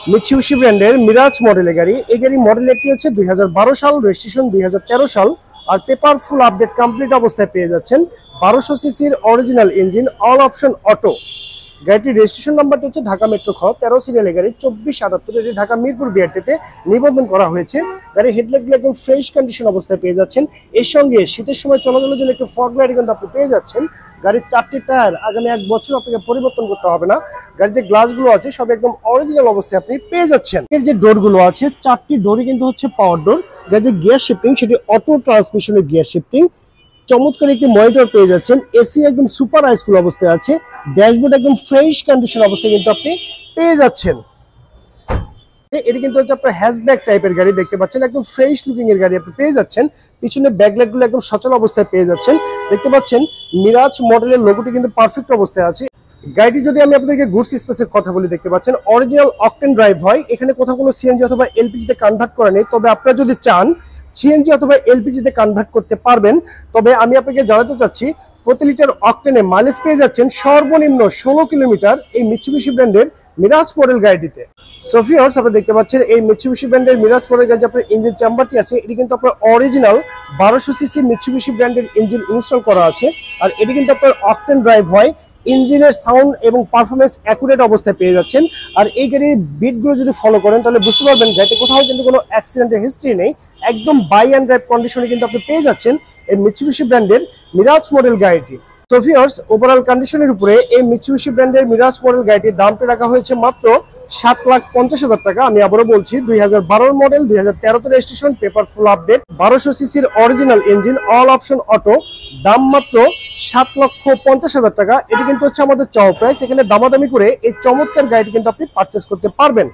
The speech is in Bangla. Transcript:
মিৎসুবিশি ব্র্যান্ডের মিরাজ মডেলের গাড়ি। এই গাড়ি মডেলটি হচ্ছে 2012 সাল, রেজিস্ট্রেশন 2013 সাল, আর পেপার ফুল আপডেট কমপ্লিট অবস্থায় পেয়ে যাচ্ছেন। 1200 সিসির original engine, all option auto. গাড়িটির রেজিস্ট্রেশন নাম্বারটি হচ্ছে ঢাকা মেট্রো খ 13 সিরিয়ালের গাড়ি, 2478। এটি ঢাকা মিরপুর বিআরটিতে নিবন্ধন করা হয়েছে। গাড়ির হেডলাইটগুলো একদম ফ্রেশ কন্ডিশন অবস্থায় পেয়ে যাচ্ছেন। এর সঙ্গে শীতের সময় চলাচলের জন্য একটু ফগ লাইট কিন্তু আপনি পেয়ে যাচ্ছেন। গাড়ির 4টি টায়ার আগামী 1 বছর আপনাকে পরিবর্তন করতে হবে না। গাড়ির যে গ্লাসগুলো আছে সব একদম অরিজিনাল অবস্থায় আপনি পেয়ে যাচ্ছেন। এর যে ডোরগুলো আছে 4টি ডোরই কিন্তু হচ্ছে পাওয়ার ডোর। গাড়ির যে গিয়ার শিফটিং সেটি অটো ট্রান্সমিশনের গিয়ার শিফটিং। চমৎকার একটি মনিটর পেয়ে যাচ্ছেন। এসি একদম সুপার হাইস্কুল অবস্থায় আছে। ড্যাশবোর্ড একদম ফ্রেশ কন্ডিশন অবস্থায় কিন্তু আপনি পেয়ে যাচ্ছেন। এটি কিন্তু হচ্ছে আপনার হ্যাশব্যাক টাইপের গাড়ি, দেখতে পাচ্ছেন একদম ফ্রেশ লুকিং এর গাড়ি আপনি পেয়ে যাচ্ছেন। পিছনে ব্যাকলাইট গুলো একদম সচল অবস্থায় পেয়ে যাচ্ছেন। দেখতে পাচ্ছেন মিরাজ মডেলের লোগোটি কিন্তু পারফেক্ট অবস্থায় আছে। গাড়িটি যদি আমি আপনাদেরকে গুডস স্পেসের কথা বলি, দেখতে পাচ্ছেন অরিজিনাল অকটেন ড্রাইভ হয়। এখানে কোথাও কোনো সিএনজি অথবা এলপিজি তে কনভার্ট করা নেই। তবে আপনারা যদি চান সিএনজি অথবা এলপিজি তে কনভার্ট করতে পারবেন। তবে আমি আপনাকে জানাতে চাচ্ছি প্রতি লিটার অকটেনে মাইলেজ পেয়ে যাচ্ছেন সর্বনিম্ন 16 কিলোমিটার এই মিৎসুবিশি ব্র্যান্ডের মিরাজ মডেল গাড়িটিতে। সো ভিউয়ার্স, আপনারা দেখতে পাচ্ছেন এই মিৎসুবিশি ব্র্যান্ডের মিরাজ মডেল গাড়ি, আপনার ইঞ্জিন চেম্বারটি আছে এটি কিন্তু আপনার অরিজিনাল 1200 সিসি মিৎসুবিশি ব্র্যান্ডের ইঞ্জিন ইনস্টল করা আছে। আর এটি কিন্তু আপনার অকটেন ড্রাইভ হয়। ইঞ্জিনের সাউন্ড এবং পারফরমেন্স অ্যাকুরেট অবস্থায় পেয়ে যাচ্ছেন। আর এই গাড়ির বিটগুলো যদি ফলো করেন তাহলে বুঝতে পারবেন গাড়িতে কোথাও কিন্তু কোনো অ্যাক্সিডেন্টের হিস্ট্রি নেই। একদম বাই অ্যান্ড ড্রাইভ কন্ডিশনে কিন্তু আপনি পেয়ে যাচ্ছেন এই মিৎসুবিশি ব্র্যান্ডের মিরাজ মডেল গাড়িটি। সো ভিউয়ার্স, ওভারঅল কন্ডিশনের উপরে এই মিৎসুবিশি ব্র্যান্ডের মিরাজ মডেল গাড়িটির দামটা রাখা হয়েছে মাত্র 7,50,000 টাকা। আমি আবারও বলছি 2012 model, 2013 registration, paper full update, 1200 সিসির original engine, all option auto. দাম মাত্র 7,50,000 টাকা। এটি কিন্তু হচ্ছে আমাদের চাওয়া প্রাইস। এখানে দামাদামি করে এই চমৎকার গাড়িটি কিন্তু আপনি পারচেস করতে পারবেন।